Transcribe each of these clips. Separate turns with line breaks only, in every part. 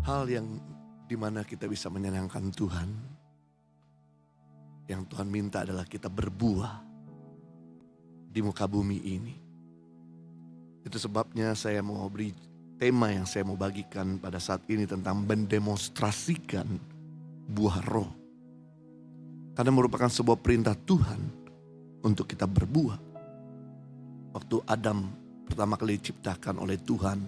Hal yang dimana kita bisa menyenangkan Tuhan, yang Tuhan minta adalah kita berbuah di muka bumi ini. Itu sebabnya saya mau beri tema yang saya mau bagikan pada saat ini tentang mendemonstrasikan buah roh. Karena merupakan sebuah perintah Tuhan untuk kita berbuah. Waktu Adam pertama kali diciptakan oleh Tuhan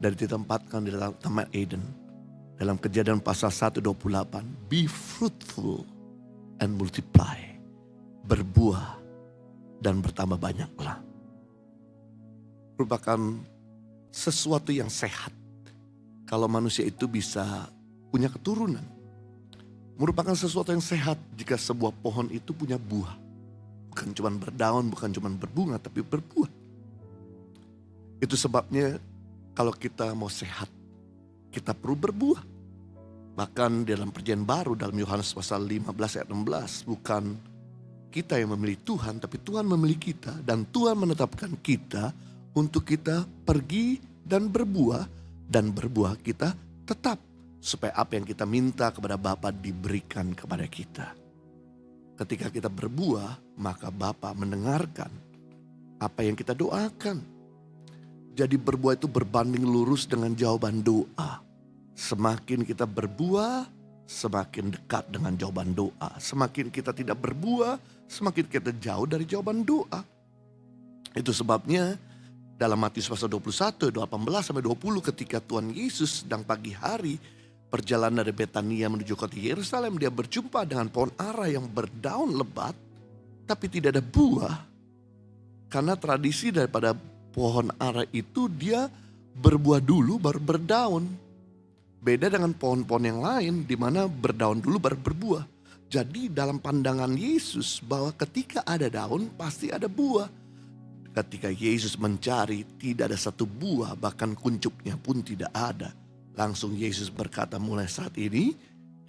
dan ditempatkan di dalam Taman Eden, dalam Kejadian pasal 1:28, be fruitful and multiply, berbuah dan bertambah banyaklah. Merupakan sesuatu yang sehat kalau manusia itu bisa punya keturunan. Merupakan sesuatu yang sehat jika sebuah pohon itu punya buah. Bukan cuma berdaun, bukan cuma berbunga, tapi berbuah. Itu sebabnya kalau kita mau sehat, kita perlu berbuah. Bahkan dalam perjanjian baru dalam Yohanes pasal 15 ayat 16, bukan kita yang memilih Tuhan, tapi Tuhan memilih kita. Dan Tuhan menetapkan kita untuk kita pergi dan berbuah kita tetap. Supaya apa yang kita minta kepada Bapa diberikan kepada kita. Ketika kita berbuah, maka Bapa mendengarkan apa yang kita doakan. Jadi berbuah itu berbanding lurus dengan jawaban doa. Semakin kita berbuah, semakin dekat dengan jawaban doa. Semakin kita tidak berbuah, semakin kita jauh dari jawaban doa. Itu sebabnya dalam Matius pasal 21, 18-20 ketika Tuhan Yesus sedang pagi hari perjalanan dari Betania menuju kota Yerusalem, dia berjumpa dengan pohon ara yang berdaun lebat tapi tidak ada buah. Karena tradisi daripada pohon ara itu dia berbuah dulu baru berdaun. Beda dengan pohon-pohon yang lain di mana berdaun dulu baru berbuah. Jadi dalam pandangan Yesus bahwa ketika ada daun pasti ada buah. Ketika Yesus mencari tidak ada satu buah, bahkan kuncupnya pun tidak ada. Langsung Yesus berkata, mulai saat ini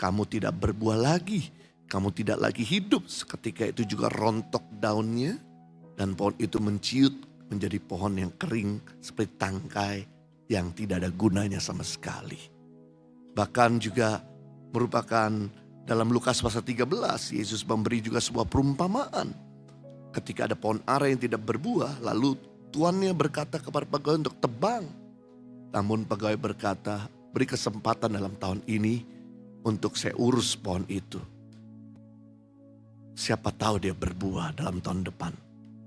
kamu tidak berbuah lagi. Kamu tidak lagi hidup. Seketika itu juga rontok daunnya dan pohon itu menciut menjadi pohon yang kering seperti tangkai yang tidak ada gunanya sama sekali. Bahkan juga merupakan dalam Lukas pasal 13, Yesus memberi juga sebuah perumpamaan. Ketika ada pohon ara yang tidak berbuah, lalu tuannya berkata kepada pegawai untuk tebang. Namun pegawai berkata, beri kesempatan dalam tahun ini untuk saya urus pohon itu. Siapa tahu dia berbuah dalam tahun depan.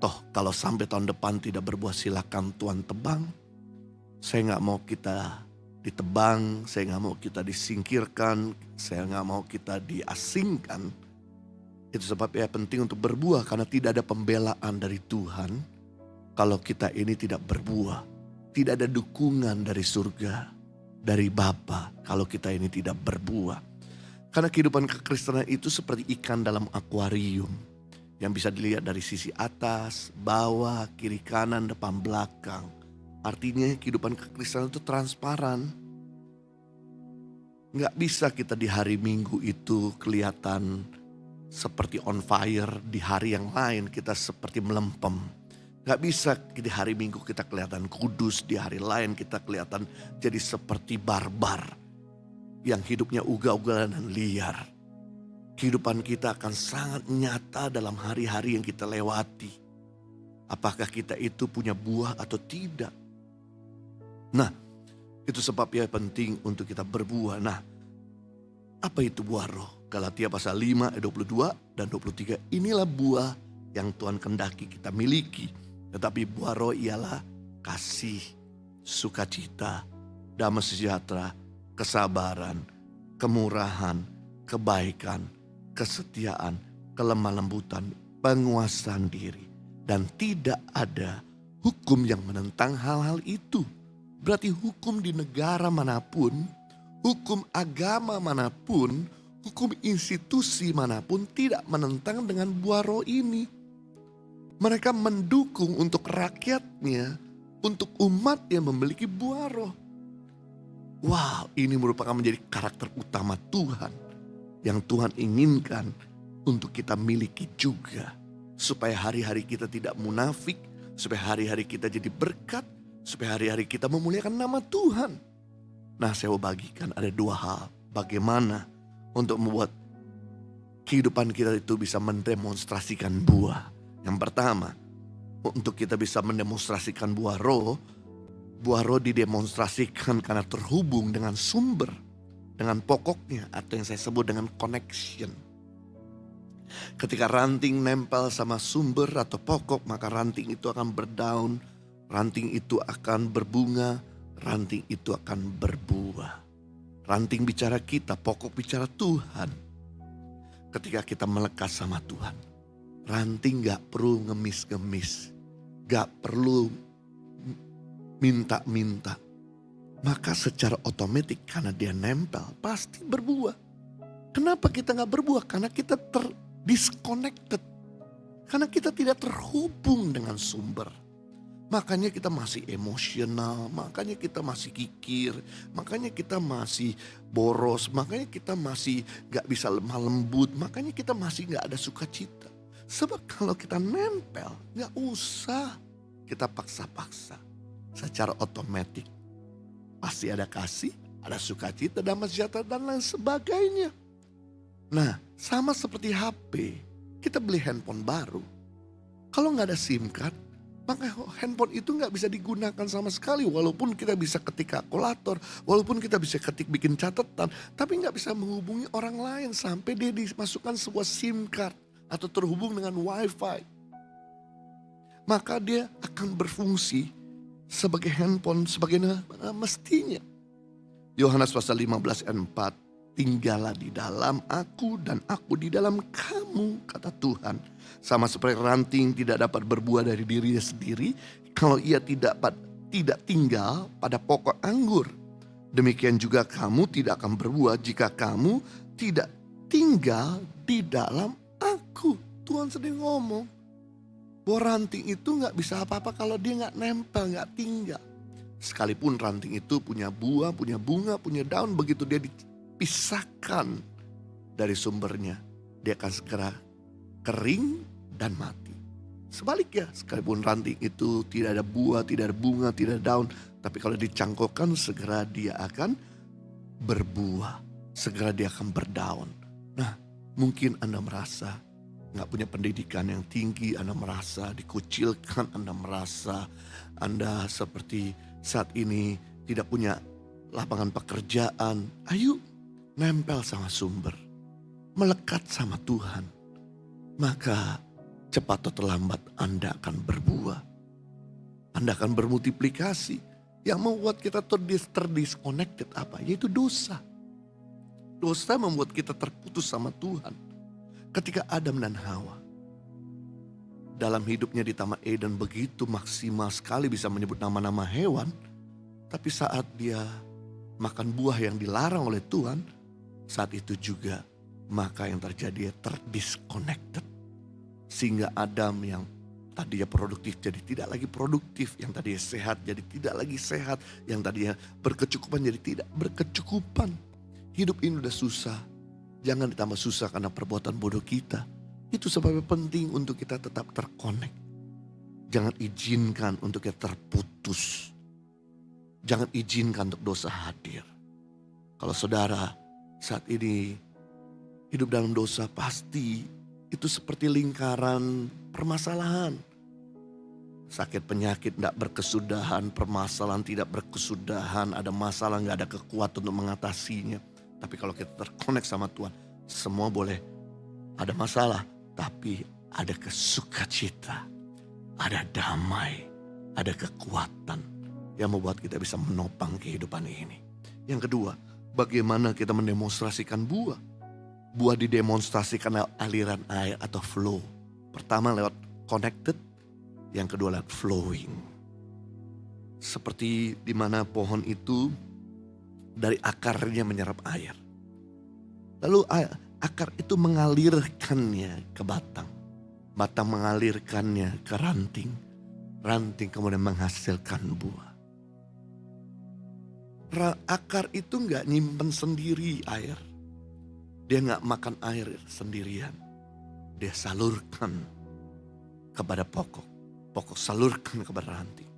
Toh kalau sampai tahun depan tidak berbuah silakan Tuhan tebang. Saya gak mau kita ditebang, saya gak mau kita disingkirkan, saya gak mau kita diasingkan. Itu sebabnya penting untuk berbuah karena tidak ada pembelaan dari Tuhan kalau kita ini tidak berbuah. Tidak ada dukungan dari surga, dari Bapa kalau kita ini tidak berbuah. Karena kehidupan kekristenan itu seperti ikan dalam akuarium yang bisa dilihat dari sisi atas, bawah, kiri kanan, depan belakang. Artinya kehidupan kekristenan itu transparan. Gak bisa kita di hari Minggu itu kelihatan seperti on fire, di hari yang lain kita seperti melempem. Gak bisa di hari Minggu kita kelihatan kudus, di hari lain kita kelihatan jadi seperti barbar yang hidupnya ugal-ugalan dan liar. Kehidupan kita akan sangat nyata dalam hari-hari yang kita lewati. Apakah kita itu punya buah atau tidak? Nah, itu sebabnya penting untuk kita berbuah. Nah, apa itu buah roh? Galatia pasal 5 ayat 22 dan 23. Inilah buah yang Tuhan kehendaki kita miliki. Tetapi buah roh ialah kasih, sukacita, damai sejahtera, kesabaran, kemurahan, kebaikan, kesetiaan, kelemah lembutan, penguasaan diri. Dan tidak ada hukum yang menentang hal-hal itu. Berarti hukum di negara manapun, hukum agama manapun, hukum institusi manapun tidak menentang dengan buah roh ini. Mereka mendukung untuk rakyatnya, untuk umat yang memiliki buah roh. Wow, ini merupakan menjadi karakter utama Tuhan yang Tuhan inginkan untuk kita miliki juga. Supaya hari-hari kita tidak munafik, supaya hari-hari kita jadi berkat, supaya hari-hari kita memuliakan nama Tuhan. Nah, saya mau bagikan ada dua hal. Bagaimana untuk membuat kehidupan kita itu bisa mendemonstrasikan buah. Yang pertama, untuk kita bisa mendemonstrasikan buah roh didemonstrasikan karena terhubung dengan sumber, dengan pokoknya, atau yang saya sebut dengan connection. Ketika ranting nempel sama sumber atau pokok, maka ranting itu akan berdaun, ranting itu akan berbunga, ranting itu akan berbuah. Ranting bicara kita, pokok bicara Tuhan. Ketika kita melekat sama Tuhan, ranting gak perlu ngemis-ngemis, gak perlu minta-minta. Maka secara otomatis karena dia nempel pasti berbuah. Kenapa kita gak berbuah? Karena kita disconnected. Karena kita tidak terhubung dengan sumber. Makanya kita masih emosional, makanya kita masih kikir, makanya kita masih boros, makanya kita masih gak bisa lemah lembut, makanya kita masih gak ada sukacita. Sebab kalau kita nempel, gak usah kita paksa-paksa. Secara otomatis pasti ada kasih, ada sukacita, damai sejahtera dan lain sebagainya. Nah, sama seperti HP, kita beli handphone baru. Kalau gak ada SIM card, maka handphone itu gak bisa digunakan sama sekali. Walaupun kita bisa ketik kalkulator, walaupun kita bisa ketik bikin catatan, tapi gak bisa menghubungi orang lain sampai dia dimasukkan sebuah SIM card atau terhubung dengan wifi. Maka dia akan berfungsi sebagai handphone sebagaimana mestinya. Yohanes pasal 15 ayat 4. Tinggallah di dalam aku dan aku di dalam kamu, kata Tuhan. Sama seperti ranting tidak dapat berbuah dari dirinya sendiri kalau ia tidak tinggal pada pokok anggur. Demikian juga kamu tidak akan berbuah jika kamu tidak tinggal di dalam aku. Tuhan sedang ngomong bahwa ranting itu gak bisa apa-apa kalau dia gak nempel, gak tinggal. Sekalipun ranting itu punya buah, punya bunga, punya daun, begitu dia pisahkan dari sumbernya, dia akan segera kering dan mati. Sebaliknya, sekalipun ranting itu tidak ada buah, tidak ada bunga, tidak ada daun, tapi kalau dicangkokkan segera dia akan berbuah, segera dia akan berdaun. Nah, mungkin Anda merasa gak punya pendidikan yang tinggi, Anda merasa dikucilkan, Anda merasa Anda seperti saat ini tidak punya lapangan pekerjaan. Ayo, nempel sama sumber, melekat sama Tuhan, maka cepat atau terlambat Anda akan berbuah. Anda akan bermultiplikasi. Yang membuat kita terdisconnected apa? Yaitu dosa. Dosa membuat kita terputus sama Tuhan. Ketika Adam dan Hawa dalam hidupnya di Taman Eden begitu maksimal sekali bisa menyebut nama-nama hewan, tapi saat dia makan buah yang dilarang oleh Tuhan, saat itu juga maka yang terjadi terdisconnected. Sehingga Adam yang tadinya produktif jadi tidak lagi produktif. Yang tadinya sehat jadi tidak lagi sehat. Yang tadinya berkecukupan jadi tidak berkecukupan. Hidup ini udah susah. Jangan ditambah susah karena perbuatan bodoh kita. Itu sebabnya penting untuk kita tetap terkonek. Jangan izinkan untuk kita terputus. Jangan izinkan untuk dosa hadir. Kalau saudara saat ini hidup dalam dosa, pasti itu seperti lingkaran permasalahan. Sakit penyakit tidak berkesudahan, permasalahan tidak berkesudahan, ada masalah gak ada kekuatan untuk mengatasinya. Tapi kalau kita terkonek sama Tuhan, semua boleh ada masalah, tapi ada kesukacita, ada damai, ada kekuatan yang membuat kita bisa menopang kehidupan ini. Yang kedua, bagaimana kita mendemonstrasikan buah? Buah didemonstrasikan lewat aliran air atau flow. Pertama lewat connected, yang kedua lewat flowing. Seperti di mana pohon itu dari akarnya menyerap air. Lalu akar itu mengalirkannya ke batang. Batang mengalirkannya ke ranting. Ranting kemudian menghasilkan buah. Akar itu gak nyimpen sendiri air. Dia gak makan air sendirian. Dia salurkan kepada pokok. Pokok salurkan kepada ranting.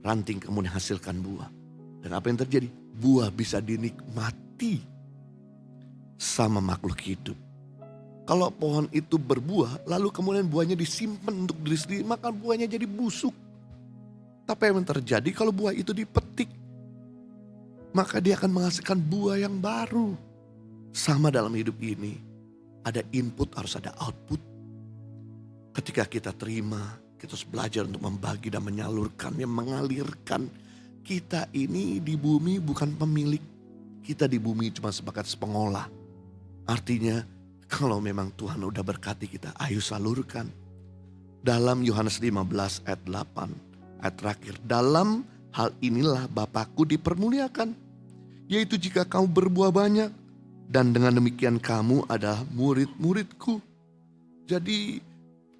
Ranting kemudian hasilkan buah. Dan apa yang terjadi? buah bisa dinikmati sama makhluk hidup. Kalau pohon itu berbuah, lalu kemudian buahnya disimpan untuk diri sendiri, maka buahnya jadi busuk. Tapi yang terjadi kalau buah itu dipetik, maka dia akan menghasilkan buah yang baru. Sama dalam hidup ini, ada input harus ada output. Ketika kita terima, kita harus belajar untuk membagi dan menyalurkan, mengalirkan. Kita ini di bumi bukan pemilik, kita di bumi cuma sebagai pengolah. Artinya kalau memang Tuhan udah berkati kita, ayo salurkan. Dalam Yohanes 15 ayat 8, ayat terakhir. Dalam hal inilah Bapakku dipermuliakan, yaitu jika kamu berbuah banyak, dan dengan demikian kamu adalah murid-muridku. Jadi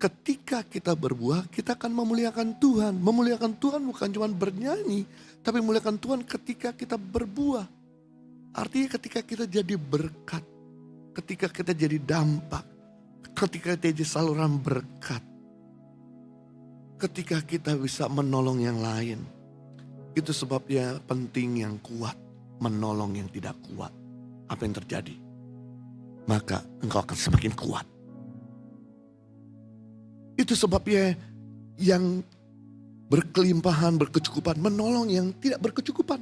ketika kita berbuah, kita akan memuliakan Tuhan. Memuliakan Tuhan bukan cuma bernyanyi, tapi memuliakan Tuhan ketika kita berbuah. Artinya ketika kita jadi berkat, ketika kita jadi dampak, ketika kita jadi saluran berkat, ketika kita bisa menolong yang lain. Itu sebabnya penting yang kuat menolong yang tidak kuat. Apa yang terjadi? Maka engkau akan semakin kuat. Itu sebabnya yang berkelimpahan, berkecukupan menolong yang tidak berkecukupan.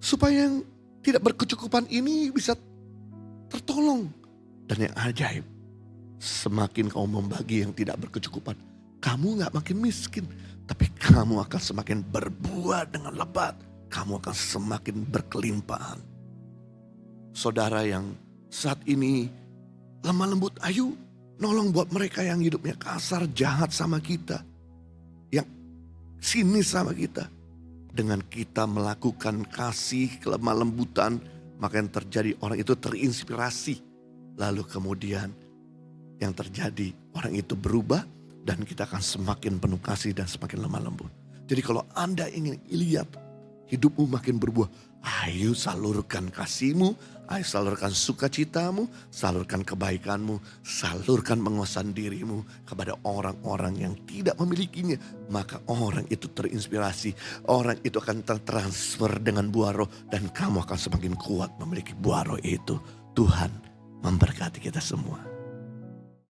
Supaya yang tidak berkecukupan ini bisa tertolong. Dan yang ajaib, semakin kau membagi yang tidak berkecukupan, kamu gak makin miskin, tapi kamu akan semakin berbuah dengan lebat. Kamu akan semakin berkelimpahan. Saudara yang saat ini lemah lembut, ayo nolong buat mereka yang hidupnya kasar, jahat sama kita, yang sinis sama kita. Dengan kita melakukan kasih, kelemah lembutan, maka yang terjadi orang itu terinspirasi. Lalu kemudian yang terjadi orang itu berubah dan kita akan semakin penuh kasih dan semakin lemah lembut. Jadi kalau Anda ingin lihat hidupmu makin berbuah, ayo salurkan kasihmu, ayo salurkan sukacitamu, salurkan kebaikanmu, salurkan penguasaan dirimu kepada orang-orang yang tidak memilikinya. Maka orang itu terinspirasi, orang itu akan tertransfer dengan buah roh dan kamu akan semakin kuat memiliki buah roh itu. Tuhan memberkati kita semua.